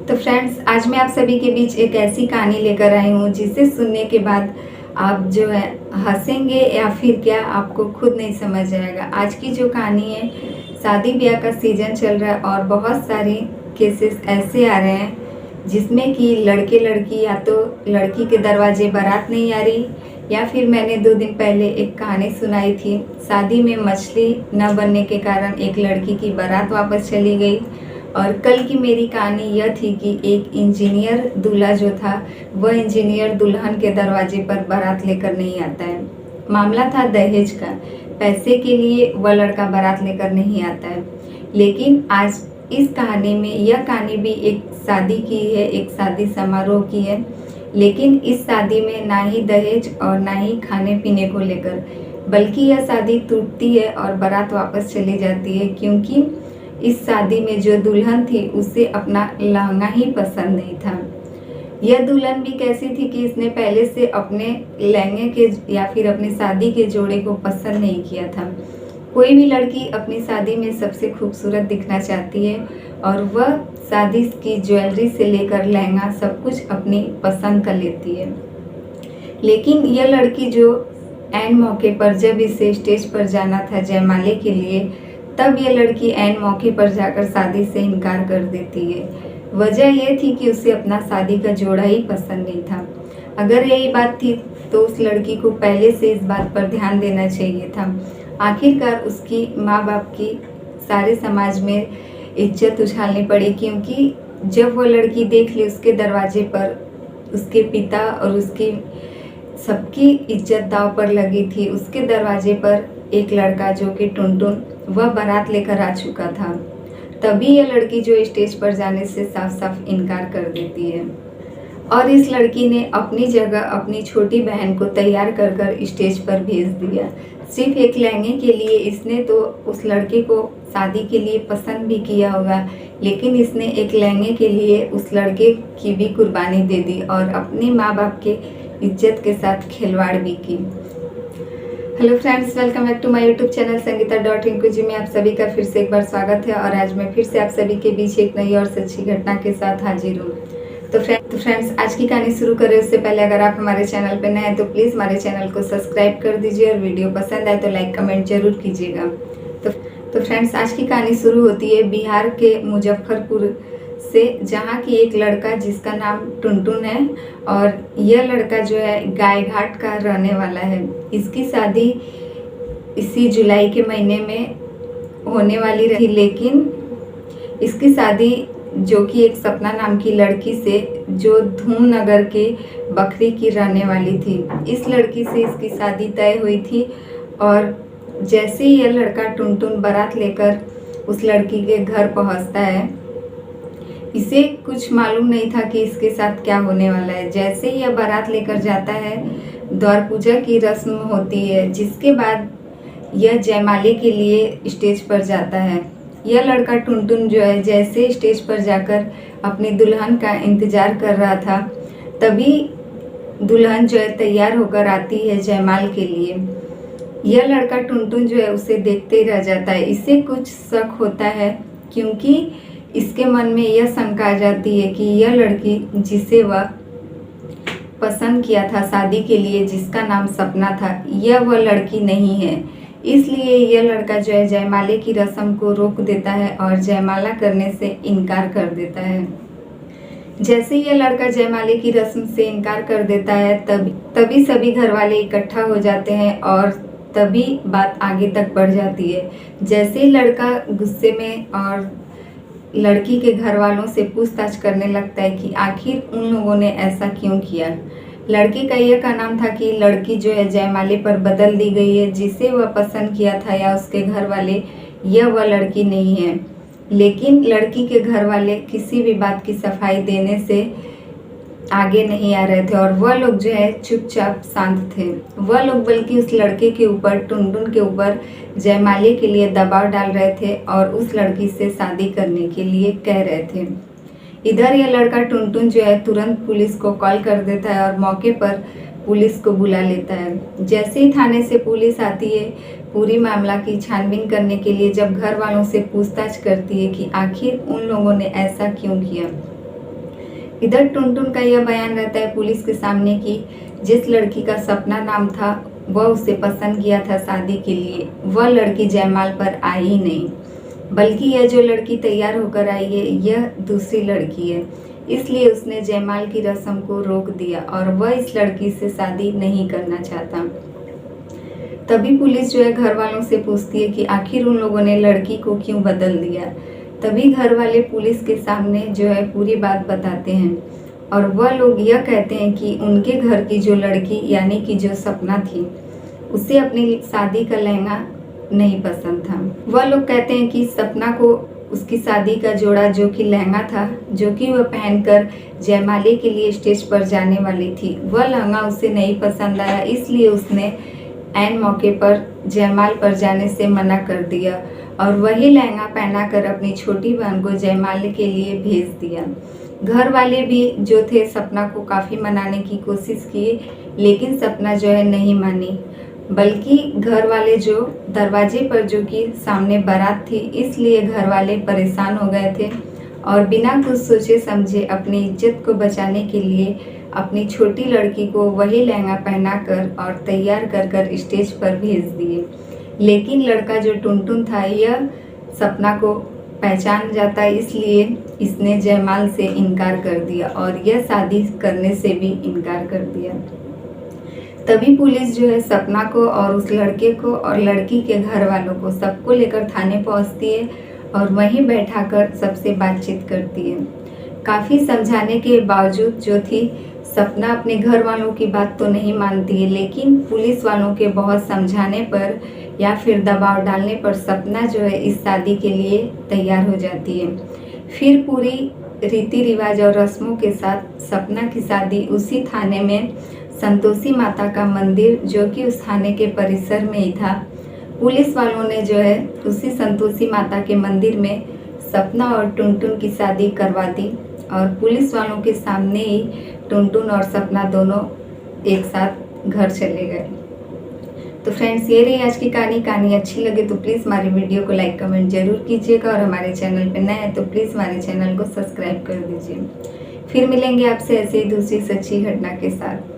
तो फ्रेंड्स, आज मैं आप सभी के बीच एक ऐसी कहानी लेकर आई हूँ जिसे सुनने के बाद आप जो है हंसेंगे या फिर क्या, आपको खुद नहीं समझ आएगा। आज की जो कहानी है, शादी ब्याह का सीजन चल रहा है और बहुत सारे केसेस ऐसे आ रहे हैं जिसमें कि लड़के लड़की या तो लड़की के दरवाजे बारात नहीं आ रही, या फिर मैंने 2 दिन पहले एक कहानी सुनाई थी, शादी में मछली न बनने के कारण एक लड़की की बारात वापस चली गई। और कल की मेरी कहानी यह थी कि एक इंजीनियर दूल्हा जो था, वह इंजीनियर दुल्हन के दरवाजे पर बारात लेकर नहीं आता है। मामला था दहेज का, पैसे के लिए वह लड़का बारात लेकर नहीं आता है। लेकिन आज इस कहानी में, यह कहानी भी एक शादी की है, एक शादी समारोह की है, लेकिन इस शादी में ना ही दहेज और ना ही खाने पीने को लेकर, बल्कि यह शादी टूटती है और बारात वापस चली जाती है, क्योंकि इस शादी में जो दुल्हन थी उसे अपना लहंगा ही पसंद नहीं था। यह दुल्हन भी कैसी थी कि इसने पहले से अपने लहंगे के या फिर अपनी शादी के जोड़े को पसंद नहीं किया था। कोई भी लड़की अपनी शादी में सबसे खूबसूरत दिखना चाहती है और वह शादी की ज्वेलरी से लेकर लहंगा सब कुछ अपनी पसंद कर लेती है। लेकिन यह लड़की जो ऐन मौके पर, जब इसे स्टेज पर जाना था जयमाले के लिए, तब यह लड़की ऐन मौके पर जाकर शादी से इनकार कर देती है। वजह यह थी कि उसे अपना शादी का जोड़ा ही पसंद नहीं था। अगर यही बात थी तो उस लड़की को पहले से इस बात पर ध्यान देना चाहिए था। आखिरकार उसकी माँ बाप की सारे समाज में इज्जत उछालनी पड़ी, क्योंकि जब वो लड़की देख ली उसके दरवाजे पर उसके पिता और उसकी सबकी इज्जत दांव पर लगी थी। उसके दरवाजे पर एक लड़का जो कि टुनटुन, वह बारात लेकर आ चुका था। तभी यह लड़की जो स्टेज पर जाने से साफ साफ इनकार कर देती है और इस लड़की ने अपनी जगह अपनी छोटी बहन को तैयार कर कर स्टेज पर भेज दिया। सिर्फ एक लहंगे के लिए इसने तो उस लड़के को शादी के लिए पसंद भी किया होगा, लेकिन इसने एक लहंगे के लिए उस लड़के की भी कुर्बानी दे दी और अपनी माँ बाप के इज्जत के साथ खिलवाड़ भी की। Hello friends, welcome back to my YouTube channel Sangeeta Rinku ji में आप सभी का फिर से एक बार स्वागत है। और आज मैं फिर से आप सभी के बीच एक नई और सच्ची घटना के साथ हाजिर हूँ। तो फ्रेंड्स, आज की कहानी शुरू करें उससे पहले अगर आप हमारे चैनल पर नए हैं तो प्लीज़ हमारे चैनल को सब्सक्राइब कर दीजिए और वीडियो पसंद आए तो लाइक कमेंट जरूर कीजिएगा। तो फ्रेंड्स, आज की कहानी शुरू होती है बिहार के मुजफ्फरपुर से, जहाँ की एक लड़का जिसका नाम टुनटुन है, और यह लड़का जो है गाय घाट का रहने वाला है। इसकी शादी इसी जुलाई के महीने में होने वाली रही, लेकिन इसकी शादी जो कि एक सपना नाम की लड़की से, जो धूमनगर के बखरी की रहने वाली थी, इस लड़की से इसकी शादी तय हुई थी। और जैसे ही यह लड़का टुनटुन बारात लेकर उस लड़की के घर पहुंचता है, इसे कुछ मालूम नहीं था कि इसके साथ क्या होने वाला है। जैसे ही यह बारात लेकर जाता है, द्वार पूजा की रस्म होती है, जिसके बाद यह जयमाले के लिए स्टेज पर जाता है। यह लड़का टुनटुन जो है, जैसे स्टेज पर जाकर अपनी दुल्हन का इंतजार कर रहा था, तभी दुल्हन जो है तैयार होकर आती है जयमाल के लिए। यह लड़का टुनटुन जो है उसे देखते ही रह जाता है। इसे कुछ शक होता है, क्योंकि इसके मन में यह शंका आ जाती है कि यह लड़की जिसे वह पसंद किया था शादी के लिए, जिसका नाम सपना था, यह वह लड़की नहीं है। इसलिए यह लड़का जो है जयमाले की रस्म को रोक देता है और जयमाला करने से इनकार कर देता है। जैसे ही यह लड़का जयमाले की रस्म से इनकार कर देता है, तभी सभी घर वाले इकट्ठा हो जाते हैं और तभी बात आगे तक बढ़ जाती है। जैसे ही लड़का गुस्से में और लड़की के घर वालों से पूछताछ करने लगता है कि आखिर उन लोगों ने ऐसा क्यों किया। लड़के का यह कहना था कि लड़की जो है जयमाले पर बदल दी गई है, जिसे वह पसंद किया था या उसके घर वाले, यह वह लड़की नहीं है। लेकिन लड़की के घर वाले किसी भी बात की सफाई देने से आगे नहीं आ रहे थे और वह लोग जो है चुपचाप शांत थे। वह लोग बल्कि उस लड़के के ऊपर, टुनटुन के ऊपर जयमाले के लिए दबाव डाल रहे थे और उस लड़की से शादी करने के लिए कह रहे थे। इधर यह लड़का टुनटुन जो है तुरंत पुलिस को कॉल कर देता है और मौके पर पुलिस को बुला लेता है। जैसे ही थाने से पुलिस आती है पूरी मामला की छानबीन करने के लिए, जब घर वालों से पूछताछ करती है कि आखिर उन लोगों ने ऐसा क्यों किया, इधर टुनटुन का यह बयान रहता है पुलिस के सामने कि जिस लड़की का सपना नाम था वह उसे पसंद किया था शादी के लिए, वह लड़की जयमाल पर आई ही नहीं, बल्कि यह जो लड़की तैयार होकर आई है यह दूसरी लड़की है। इसलिए उसने जयमाल की रस्म को रोक दिया और वह इस लड़की से शादी नहीं करना चाहता। तभी पुलिस जो है घर वालों से पूछती है कि आखिर उन लोगों ने लड़की को क्यों बदल दिया। तभी घर वाले पुलिस के सामने जो है पूरी बात बताते हैं और वह लोग यह कहते हैं कि उनके घर की जो लड़की यानी कि जो सपना थी उसे अपनी शादी का लहंगा नहीं पसंद था। वह लोग कहते हैं कि सपना को उसकी शादी का जोड़ा जो कि लहंगा था, जो कि वह पहनकर जयमाले के लिए स्टेज पर जाने वाली थी, वह लहंगा उसे नहीं पसंद आया। इसलिए उसने ऐन मौके पर जयमाल पर जाने से मना कर दिया और वही लहंगा पहनाकर अपनी छोटी बहन को जयमाले के लिए भेज दिया। घर वाले भी जो थे सपना को काफ़ी मनाने की कोशिश किए, लेकिन सपना जो है नहीं मानी, बल्कि घर वाले जो दरवाजे पर जो कि सामने बारात थी इसलिए घर वाले परेशान हो गए थे और बिना कुछ सोचे समझे अपनी इज्जत को बचाने के लिए अपनी छोटी लड़की को वही लहंगा पहनाकर और तैयार कर कर स्टेज पर भेज दिए। लेकिन लड़का जो टुनटुन था यह सपना को पहचान जाता, इसलिए इसने जयमाल से इनकार कर दिया और यह शादी करने से भी इनकार कर दिया। तभी पुलिस जो है सपना को और उस लड़के को और लड़की के घर वालों को सबको लेकर थाने पहुंचती है और वहीं बैठाकर सबसे बातचीत करती है। काफ़ी समझाने के बावजूद जो थी सपना अपने घर वालों की बात तो नहीं मानती है, लेकिन पुलिस वालों के बहुत समझाने पर या फिर दबाव डालने पर सपना जो है इस शादी के लिए तैयार हो जाती है। फिर पूरी रीति रिवाज और रस्मों के साथ सपना की शादी उसी थाने में संतोषी माता का मंदिर जो कि उस थाने के परिसर में ही था, पुलिस वालों ने जो है उसी संतोषी माता के मंदिर में सपना और टुनटुन की शादी करवा दी और पुलिस वालों के सामने ही टुनटुन और सपना दोनों एक साथ घर चले गए। तो फ्रेंड्स, ये रही आज की कहानी अच्छी लगे तो प्लीज़ हमारी वीडियो को लाइक कमेंट जरूर कीजिएगा और हमारे चैनल पर नए हैं तो प्लीज़ हमारे चैनल को सब्सक्राइब कर दीजिए। फिर मिलेंगे आपसे ऐसे ही दूसरी सच्ची घटना के साथ।